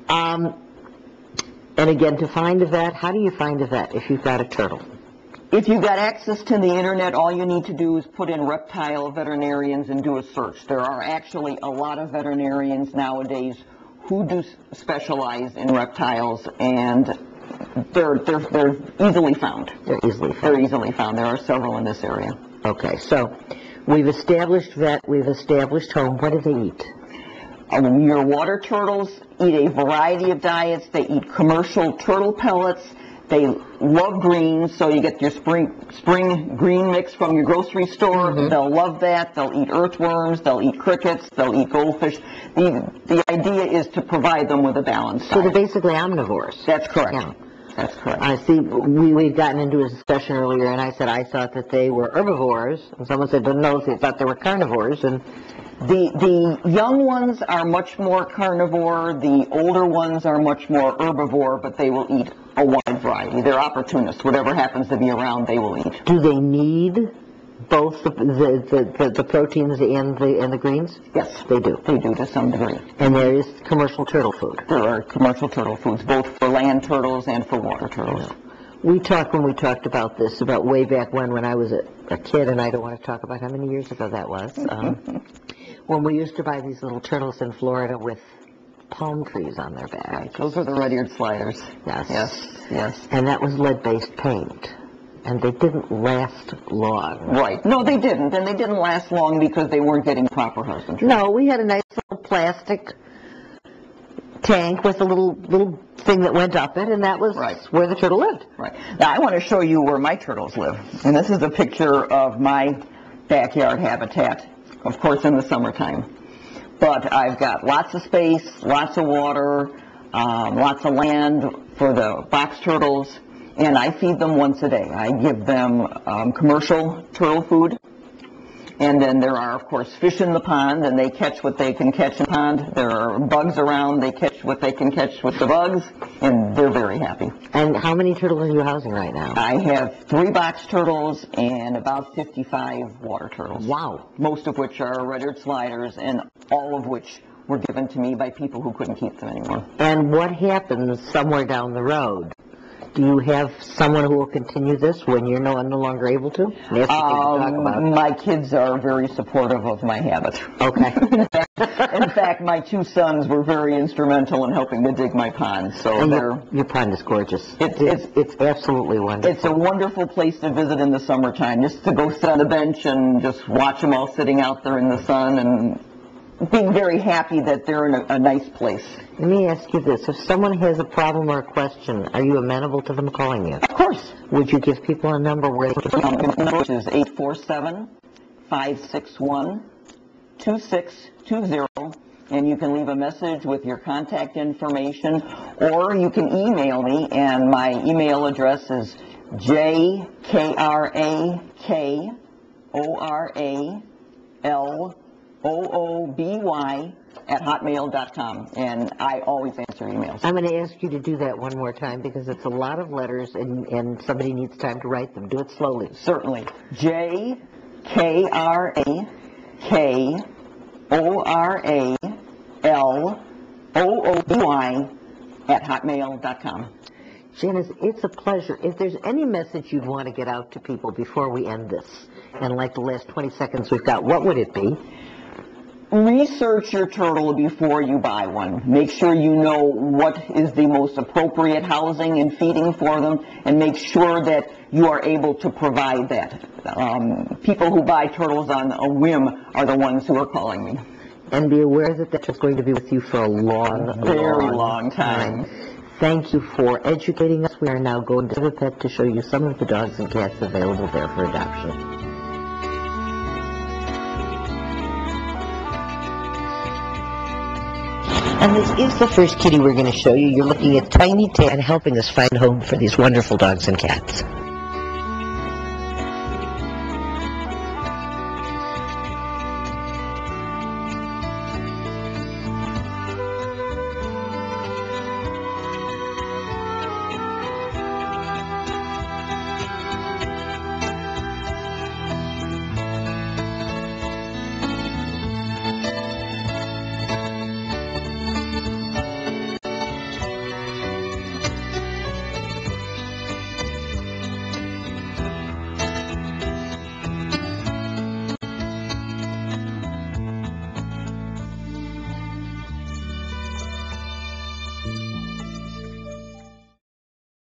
And again, to find a vet, how do you find a vet if you've got a turtle? If you've got access to the internet, all you need to do is put in reptile veterinarians and do a search. There are actually a lot of veterinarians nowadays who do specialize in reptiles, and they're easily found. They're easily found. They're easily found. There are several in this area. Okay, so we've established vet, we've established home. What do they eat? Your water turtles eat a variety of diets. They eat commercial turtle pellets. They love greens, so you get your spring green mix from your grocery store. Mm-hmm. They'll love that. They'll eat earthworms. They'll eat crickets. They'll eat goldfish. The idea is to provide them with a balanced diet. So they're basically omnivores. That's correct. Yeah. That's correct. I see. We've gotten into a discussion earlier, and I said I thought that they were herbivores, and someone said, no, they thought they were carnivores, and the young ones are much more carnivore. The older ones are much more herbivore, but they will eat a wide variety. They're opportunists. Whatever happens to be around, they will eat. Do they need both the proteins and the greens? Yes, they do. They do to some degree. And there is commercial turtle food. There are commercial turtle foods, both for land turtles and for water turtles. Yeah. We talked when we talked about this about way back when I was a kid, and I don't want to talk about how many years ago that was. When we used to buy these little turtles in Florida with palm trees on their back. Right. Those are the red-eared sliders. Yes. Yes. Yes. And that was lead-based paint. And they didn't last long. Right. No, they didn't. And they didn't last long because they weren't getting proper husbandry. No, we had a nice little plastic tank with a little thing that went up it, and that was where the turtle lived. Right. Now, I want to show you where my turtles live. And this is a picture of my backyard habitat, of course, in the summertime. But I've got lots of space, lots of water, lots of land for the box turtles, and I feed them once a day. I give them commercial turtle food, and then there are, of course, fish in the pond, and they catch what they can catch in the pond. There are bugs around. They catch what they can catch with the bugs, and they're very happy. And how many turtles are you housing right now? I have 3 box turtles and about 55 water turtles. Wow. Most of which are red-eared sliders, and all of which were given to me by people who couldn't keep them anymore. And what happens somewhere down the road? Do you have someone who will continue this when you're no longer able to? My kids are very supportive of my habit. Okay. In fact, my 2 sons were very instrumental in helping to dig my pond. So your pond is gorgeous. It's absolutely wonderful. It's a wonderful place to visit in the summertime, just to go sit on the bench and just watch them all sitting out there in the sun and being very happy that they're in a nice place. Let me ask you this. If someone has a problem or a question, are you amenable to them calling you? Of course. Would you give people a number where they can? The number is 847-561-2620, and you can leave a message with your contact information, or you can email me, and my email address is jkrakORALOOBY@hotmail.com, and I always answer emails. I'm going to ask you to do that one more time because it's a lot of letters and somebody needs time to write them. Do it slowly. Certainly. jkrakORALOOBY@hotmail.com. Janice, it's a pleasure. If there's any message you'd want to get out to people before we end this, and like the last 20 seconds we've got, what would it be? Research your turtle before you buy one. Make sure you know what is the most appropriate housing and feeding for them, and make sure that you are able to provide that. People who buy turtles on a whim are the ones who are calling me. And be aware that that's going to be with you for a very long time. Thank you for educating us. We are now going to the pet to show you some of the dogs and cats available there for adoption. And this is the first kitty we're going to show you. You're looking at Tiny Tan helping us find a home for these wonderful dogs and cats.